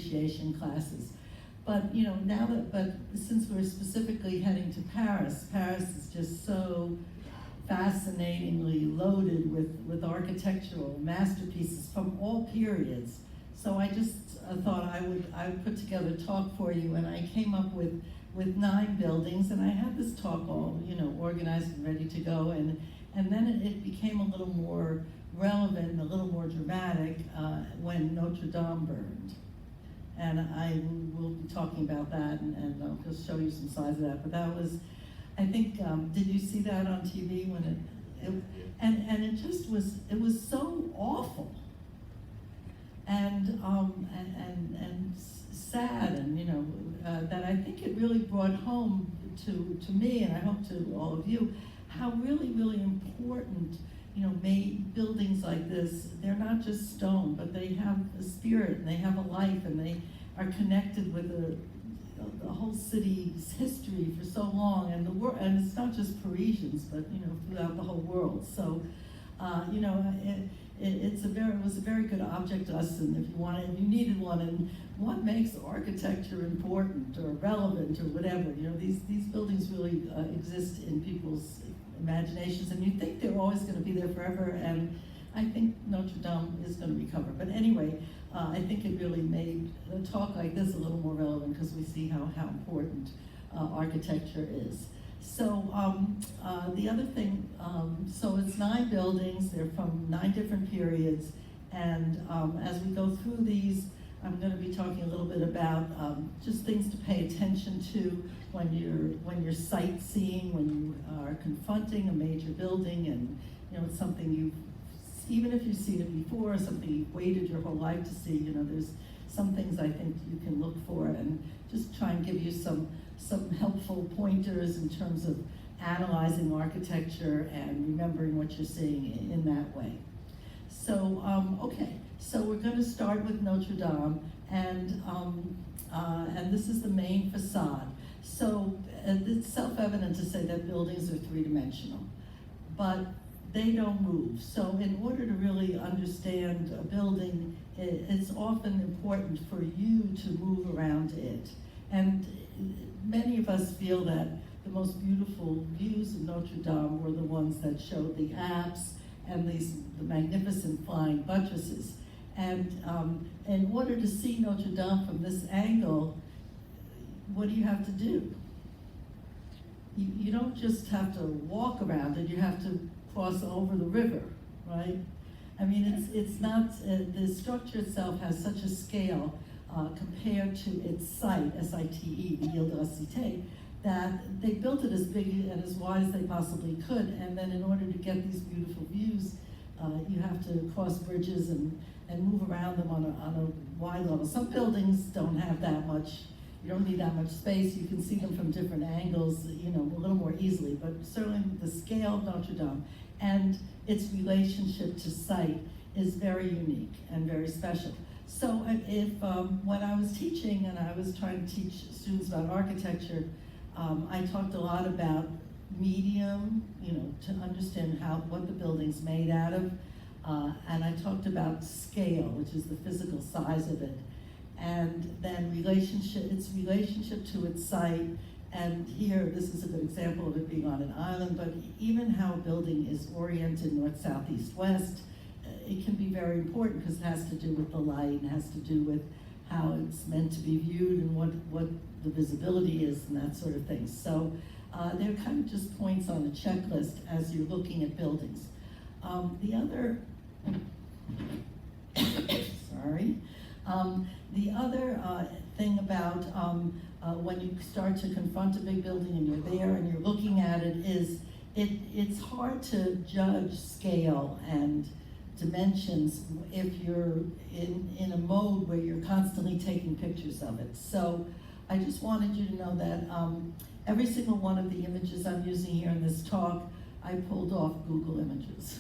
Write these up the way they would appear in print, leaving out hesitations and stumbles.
appreciation classes. But but since we're specifically heading to Paris, Paris is just so fascinatingly loaded with architectural masterpieces from all periods. So I just thought I would put together a talk for you, and I came up with 9 buildings, and I had this talk all organized and ready to go, and then it became a little more relevant, a little more dramatic when Notre Dame burned. And I will be talking about that, and I'll just show you some slides of that. But that was, I think, did you see that on TV when and it just was, it was so awful and sad, and that I think it really brought home to me, and I hope to all of you, how really, really important, made buildings like this. They're not just stone, but they have a spirit, and they have a life, and they are connected with the whole city's history for so long, and the world, and it's not just Parisians, but throughout the whole world. So, it was a very good object lesson if you needed one, and what makes architecture important or relevant or whatever. These buildings really exist in people's imaginations, and you think they're always going to be there forever, and I think Notre Dame is going to recover. But anyway, I think it really made a talk like this a little more relevant, because we see how important architecture is. So the other thing, so it's 9 buildings, they're from 9 different periods, and as we go through these, I'm going to be talking a little bit about just things to pay attention to when you're sightseeing, when you are confronting a major building, and it's something even if you've seen it before, something you've waited your whole life to see. There's some things I think you can look for, and just try and give you some helpful pointers in terms of analyzing architecture and remembering what you're seeing in that way. So, okay, so we're going to start with Notre Dame, and this is the main facade. So it's self-evident to say that buildings are 3-dimensional, but they don't move. So in order to really understand a building, it's often important for you to move around it. And many of us feel that the most beautiful views of Notre Dame were the ones that showed the apse and the magnificent flying buttresses. And in order to see Notre Dame from this angle, what do you have to do? You don't just have to walk around it, you have to cross over the river, right? I mean, it's not, the structure itself has such a scale compared to its site, S-I-T-E, the Ile de la Cité, that they built it as big and as wide as they possibly could, and then in order to get these beautiful views, you have to cross bridges and move around them on a wide level. Some buildings don't have that much, you don't need that much space, you can see them from different angles, a little more easily, but certainly the scale of Notre Dame and its relationship to site is very unique and very special. So if when I was teaching and I was trying to teach students about architecture, I talked a lot about medium, to understand what the building's made out of, and I talked about scale, which is the physical size of it, and then its relationship to its site. And here, this is a good example of it being on an island, but even how a building is oriented north, south, east, west, it can be very important, because it has to do with the light, and has to do with how it's meant to be viewed, and what the visibility is, and that sort of thing. So they're kind of just points on a checklist as you're looking at buildings. The other, the other thing about when you start to confront a big building and you're there and you're looking at it is it's hard to judge scale and dimensions if you're in a mode where you're constantly taking pictures of it. So I just wanted you to know that every single one of the images I'm using here in this talk, I pulled off Google Images.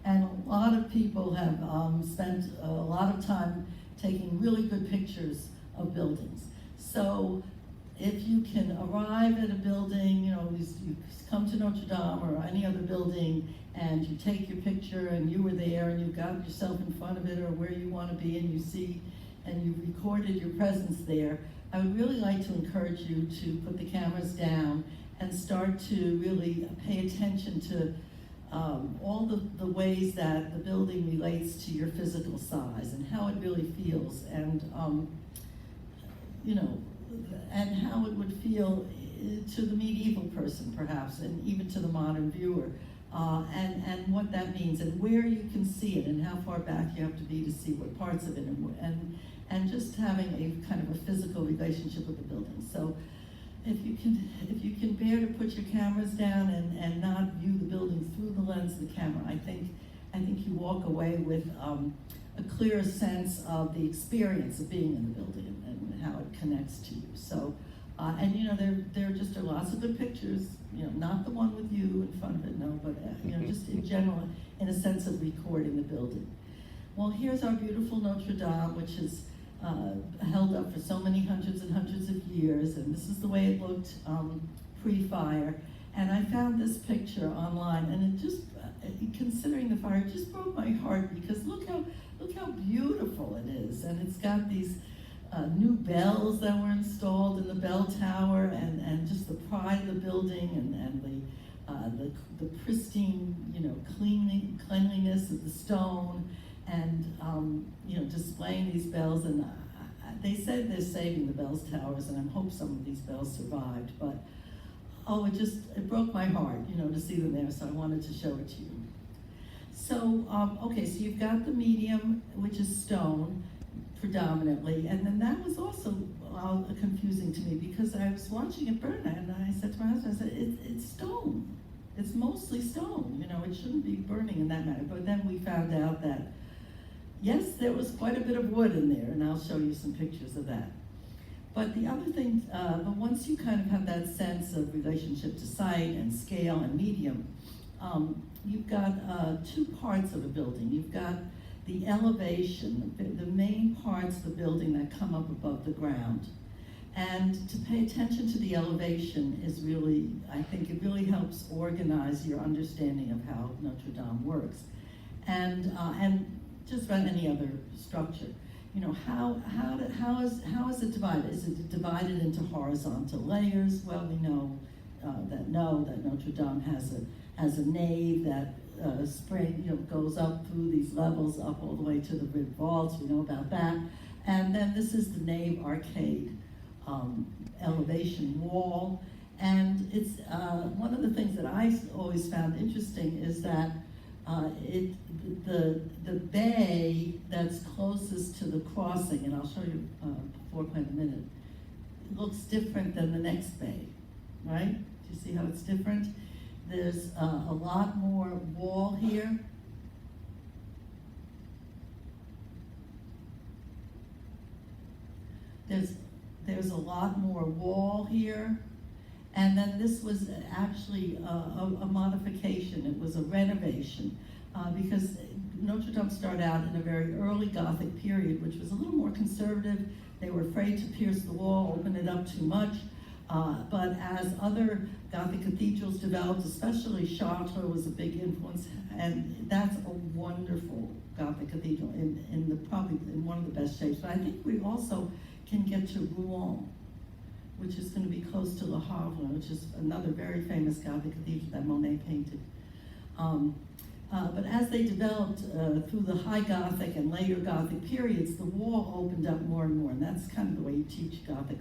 And a lot of people have spent a lot of time taking really good pictures of buildings. So if you can arrive at a building, you come to Notre Dame or any other building, and you take your picture and you were there and you got yourself in front of it or where you want to be, and you see, and you've recorded your presence there, I would really like to encourage you to put the cameras down and start to really pay attention to all the ways that the building relates to your physical size and how it really feels, and you know, and how it would feel to the medieval person perhaps, and even to the modern viewer, and what that means, and where you can see it, and how far back you have to be to see what parts of it, and just having a kind of a physical relationship with the building. So if you can bear to put your cameras down and not view the building through the lens of the camera, I think you walk away with a clearer sense of the experience of being in the building and how it connects to you. So, and you know, there just are lots of good pictures, you know, not the one with you in front of it, no, but you know, just in general, in a sense of recording the building. Well, here's our beautiful Notre Dame, which is held up for so many hundreds and hundreds of years, and this is the way it looked pre-fire. And I found this picture online, and it just, considering the fire, it just broke my heart, because look how beautiful it is. And it's got these new bells that were installed in the bell tower, and just the pride of the building, and the pristine, you know, cleanliness of the stone, and you know, displaying these bells. And they said they're saving the bells towers, and I hope some of these bells survived. But oh, it broke my heart, you know, to see them there. So I wanted to show it to you. So okay, so you've got the medium, which is stone predominantly, and then that was also confusing to me, because I was watching it burn, and I said to my husband, I said, it's stone. It's mostly stone, you know, it shouldn't be burning in that manner. But then we found out that yes, there was quite a bit of wood in there, and I'll show you some pictures of that. But the other thing, but once you kind of have that sense of relationship to site and scale and medium, you've got two parts of a building. You've got the elevation, the main parts of the building that come up above the ground. And to pay attention to the elevation is really, I think it really helps organize your understanding of how Notre Dame works. And just about any other structure. You know, how is it divided? Is it divided into horizontal layers? Well, we know that Notre Dame has a nave that goes up through these levels up all the way to the rib vaults. We know about that. And then this is the nave arcade elevation wall. And it's one of the things that I always found interesting is that the bay that's closest to the crossing, and I'll show you the floor plan in a minute, looks different than the next bay, right? Do you see how it's different? There's a lot more wall here. There's a lot more wall here. And then this was actually a modification. It was a renovation, because Notre Dame started out in a very early Gothic period, which was a little more conservative. They were afraid to pierce the wall, open it up too much. But as other Gothic cathedrals developed, especially Chartres was a big influence, and that's a wonderful Gothic cathedral probably in one of the best shapes. But I think we also can get to Rouen, which is going to be close to Le Havre, which is another very famous Gothic cathedral that Monet painted. But as they developed through the High Gothic and later Gothic periods, the wall opened up more and more, and that's kind of the way you teach Gothic